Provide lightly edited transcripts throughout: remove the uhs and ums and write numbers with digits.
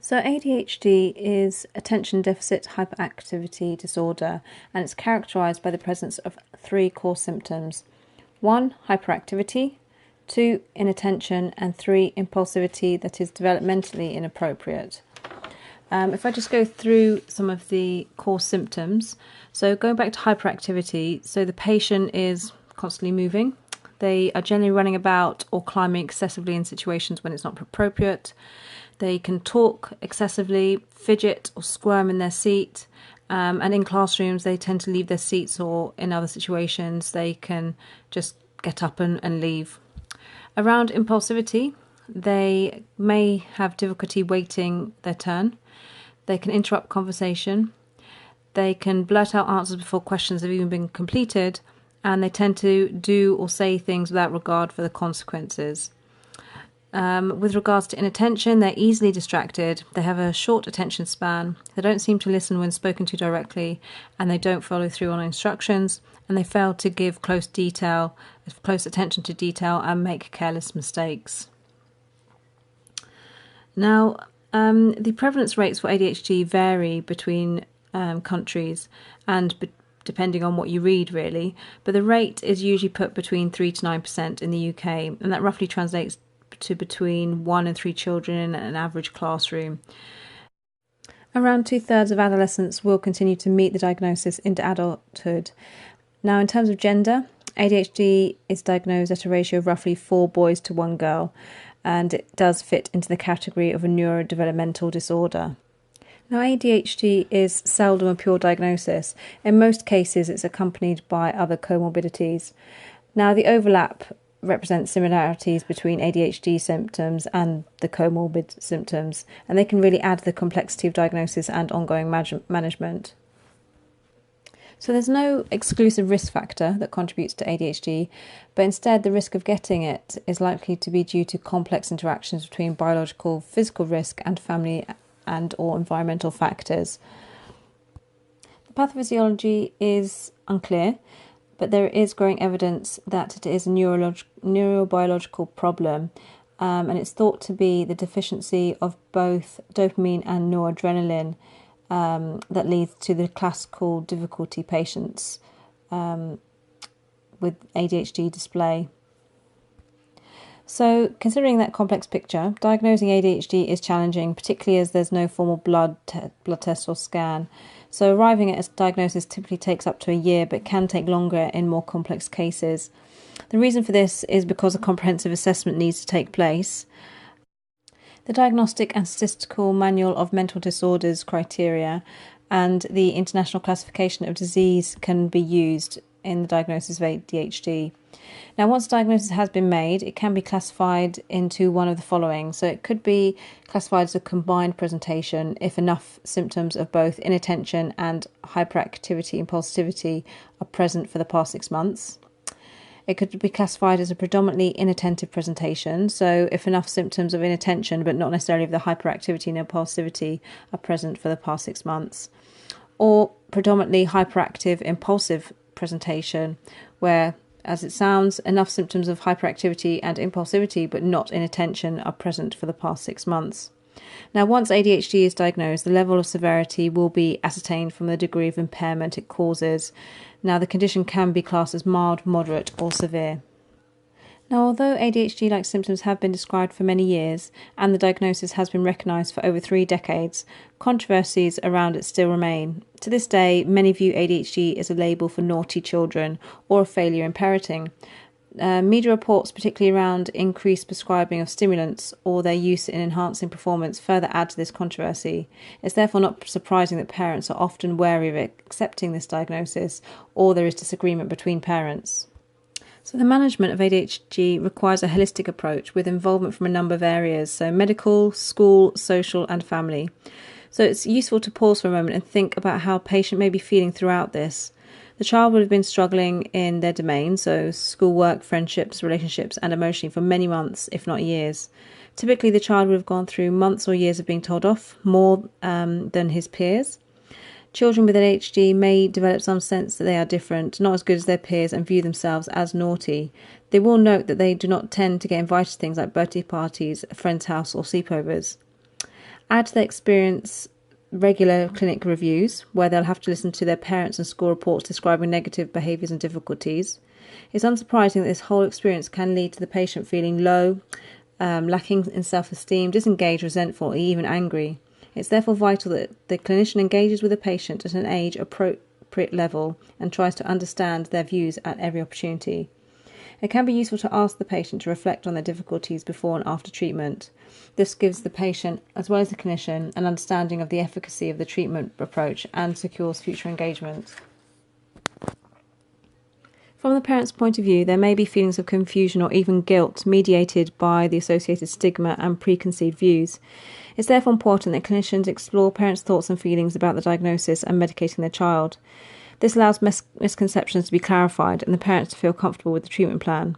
So ADHD is attention deficit hyperactivity disorder, and it's characterized by the presence of three core symptoms. 1, hyperactivity, 2, inattention, and 3, impulsivity that is developmentally inappropriate. If I just go through some of the core symptoms, so going back to hyperactivity, so the patient is constantly moving. They are generally running about or climbing excessively in situations when it's not appropriate. They can talk excessively, fidget or squirm in their seat, and in classrooms they tend to leave their seats, or in other situations they can just get up and leave. Around impulsivity, they may have difficulty waiting their turn. They can interrupt conversation. They can blurt out answers before questions have even been completed, and they tend to do or say things without regard for the consequences. With regards to inattention, they're easily distracted, they have a short attention span, they don't seem to listen when spoken to directly, and they don't follow through on instructions, and they fail to give close attention to detail and make careless mistakes. Now, the prevalence rates for ADHD vary between countries and depending on what you read, really, but the rate is usually put between 3 to 9% in the UK, and that roughly translates to between 1 and 3 children in an average classroom. Around 2/3 of adolescents will continue to meet the diagnosis into adulthood. Now, in terms of gender, ADHD is diagnosed at a ratio of roughly 4 boys to 1 girl, and it does fit into the category of a neurodevelopmental disorder. Now, ADHD is seldom a pure diagnosis. In most cases, it's accompanied by other comorbidities. Now, the overlap represents similarities between ADHD symptoms and the comorbid symptoms, and they can really add to the complexity of diagnosis and ongoing management. So there's no exclusive risk factor that contributes to ADHD, but instead the risk of getting it is likely to be due to complex interactions between biological, physical risk and family and or environmental factors. The pathophysiology is unclear, but there is growing evidence that it is a neurobiological problem, and it's thought to be the deficiency of both dopamine and noradrenaline that leads to the classical difficulty patients with ADHD display. So, considering that complex picture, diagnosing ADHD is challenging, particularly as there's no formal blood test or scan. So arriving at a diagnosis typically takes up to a year, but can take longer in more complex cases. The reason for this is because a comprehensive assessment needs to take place. The Diagnostic and Statistical Manual of Mental Disorders criteria and the International Classification of Disease can be used in the diagnosis of ADHD. Now, once a diagnosis has been made, it can be classified into one of the following. So it could be classified as a combined presentation if enough symptoms of both inattention and hyperactivity and impulsivity are present for the past 6 months. It could be classified as a predominantly inattentive presentation, so if enough symptoms of inattention but not necessarily of the hyperactivity and impulsivity are present for the past 6 months. Or predominantly hyperactive impulsive presentation, where, as it sounds, enough symptoms of hyperactivity and impulsivity but not inattention are present for the past 6 months. Now, once ADHD is diagnosed, the level of severity will be ascertained from the degree of impairment it causes. Now, the condition can be classed as mild, moderate or severe. Now, although ADHD-like symptoms have been described for many years and the diagnosis has been recognised for over 3 decades, controversies around it still remain. To this day, many view ADHD as a label for naughty children or a failure in parenting. Media reports, particularly around increased prescribing of stimulants or their use in enhancing performance, further add to this controversy. It's therefore not surprising that parents are often wary of accepting this diagnosis, or there is disagreement between parents. So the management of ADHD requires a holistic approach with involvement from a number of areas, so medical, school, social and family. So it's useful to pause for a moment and think about how a patient may be feeling throughout this. The child will have been struggling in their domain, so schoolwork, friendships, relationships and emotionally for many months, if not years. Typically the child would have gone through months or years of being told off, more than his peers. Children with ADHD may develop some sense that they are different, not as good as their peers, and view themselves as naughty. They will note that they do not tend to get invited to things like birthday parties, a friend's house or sleepovers. Add to their experience regular clinic reviews where they'll have to listen to their parents and school reports describing negative behaviours and difficulties. It's unsurprising that this whole experience can lead to the patient feeling low, lacking in self-esteem, disengaged, resentful, or even angry. It's therefore vital that the clinician engages with the patient at an age appropriate level and tries to understand their views at every opportunity. It can be useful to ask the patient to reflect on their difficulties before and after treatment. This gives the patient, as well as the clinician, an understanding of the efficacy of the treatment approach and secures future engagement. From the parent's point of view, there may be feelings of confusion or even guilt mediated by the associated stigma and preconceived views. It's therefore important that clinicians explore parents' thoughts and feelings about the diagnosis and medicating their child. This allows misconceptions to be clarified and the parents to feel comfortable with the treatment plan.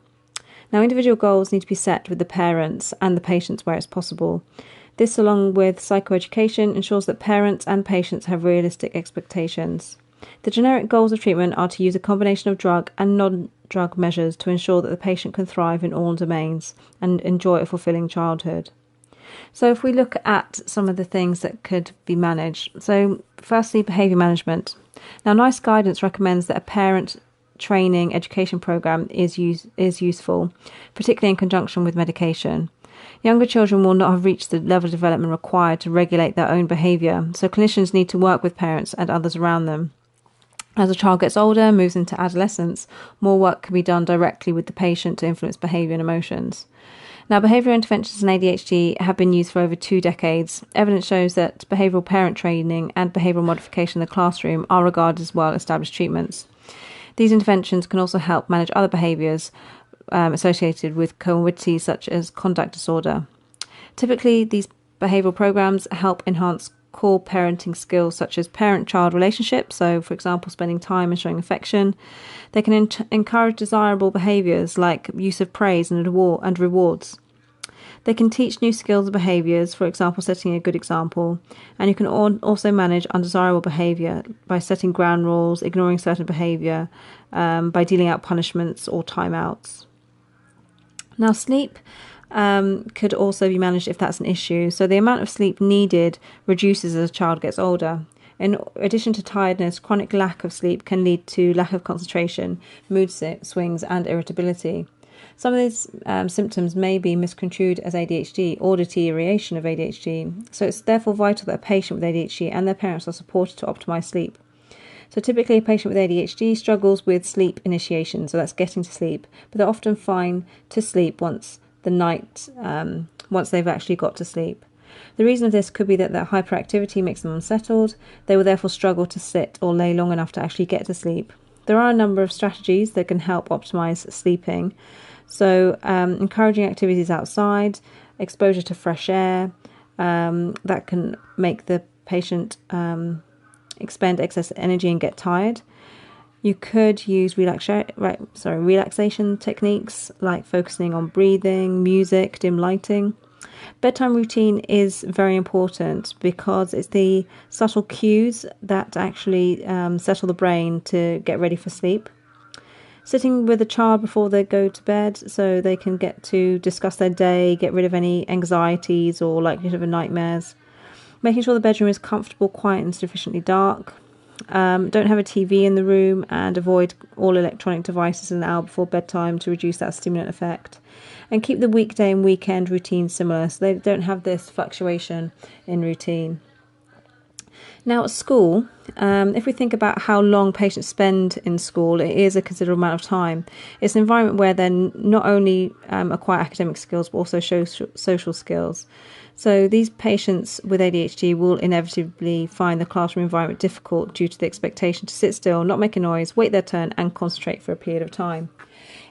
Now, individual goals need to be set with the parents and the patients where it's possible. This, along with psychoeducation, ensures that parents and patients have realistic expectations. The generic goals of treatment are to use a combination of drug and non-drug measures to ensure that the patient can thrive in all domains and enjoy a fulfilling childhood. So if we look at some of the things that could be managed. So firstly, behaviour management. Now, NICE guidance recommends that a parent training education program is useful, particularly in conjunction with medication. Younger children will not have reached the level of development required to regulate their own behaviour, so clinicians need to work with parents and others around them. As a child gets older, moves into adolescence, more work can be done directly with the patient to influence behaviour and emotions. Now, behavioural interventions in ADHD have been used for over 2 decades. Evidence shows that behavioural parent training and behavioural modification in the classroom are regarded as well-established treatments. These interventions can also help manage other behaviours associated with comorbidities such as conduct disorder. Typically, these behavioural programs help enhance core parenting skills such as parent-child relationships, so for example spending time and showing affection. They can encourage desirable behaviours like use of praise and rewards. They can teach new skills and behaviours, for example setting a good example, and you can also manage undesirable behaviour by setting ground rules, ignoring certain behaviour, by dealing out punishments or timeouts. Now, sleep could also be managed if that's an issue. So the amount of sleep needed reduces as a child gets older. In addition to tiredness, chronic lack of sleep can lead to lack of concentration, mood swings and irritability. Some of these symptoms may be misconstrued as ADHD or deterioration of ADHD. So it's therefore vital that a patient with ADHD and their parents are supported to optimise sleep. So typically a patient with ADHD struggles with sleep initiation, so that's getting to sleep, but they're often fine to sleep once they've actually got to sleep. The reason of this could be that their hyperactivity makes them unsettled. They will therefore struggle to sit or lay long enough to actually get to sleep. There are a number of strategies that can help optimise sleeping. So encouraging activities outside, exposure to fresh air, that can make the patient expend excess energy and get tired. You could use relaxation techniques like focusing on breathing, music, dim lighting. Bedtime routine is very important because it's the subtle cues that actually settle the brain to get ready for sleep. Sitting with a child before they go to bed so they can get to discuss their day, get rid of any anxieties or likelihood of nightmares. Making sure the bedroom is comfortable, quiet and sufficiently dark. Don't have a TV in the room and avoid all electronic devices an hour before bedtime to reduce that stimulant effect. And keep the weekday and weekend routine similar so they don't have this fluctuation in routine. Now at school, if we think about how long patients spend in school, it is a considerable amount of time. It's an environment where they not only acquire academic skills but also social skills. So these patients with ADHD will inevitably find the classroom environment difficult due to the expectation to sit still, not make a noise, wait their turn and concentrate for a period of time.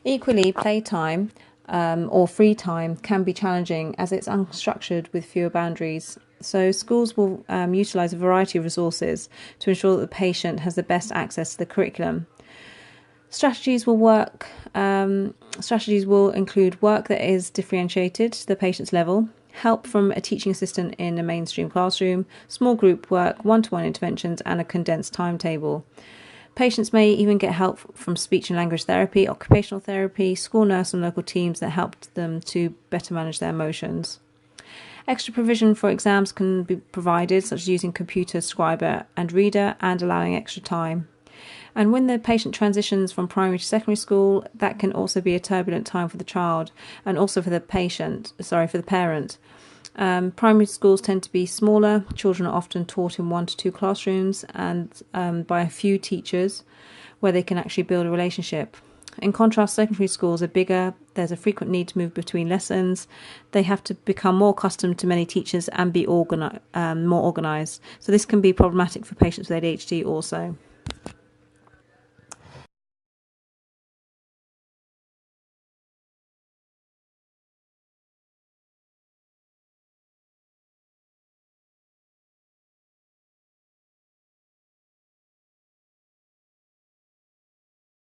Equally, playtime or free time can be challenging as it's unstructured with fewer boundaries. So schools will utilise a variety of resources to ensure that the patient has the best access to the curriculum. Strategies will include work that is differentiated to the patient's level, help from a teaching assistant in a mainstream classroom, small group work, one-to-one interventions and a condensed timetable. Patients may even get help from speech and language therapy, occupational therapy, school nurse and local teams that help them to better manage their emotions. Extra provision for exams can be provided, such as using computer, scriber and reader, and allowing extra time. And when the patient transitions from primary to secondary school, that can also be a turbulent time for the child and also for the parent. Primary schools tend to be smaller. Children are often taught in 1 to 2 classrooms and by a few teachers, where they can actually build a relationship. In contrast, secondary schools are bigger. There's a frequent need to move between lessons. They have to become more accustomed to many teachers and be more organised. So this can be problematic for patients with ADHD also.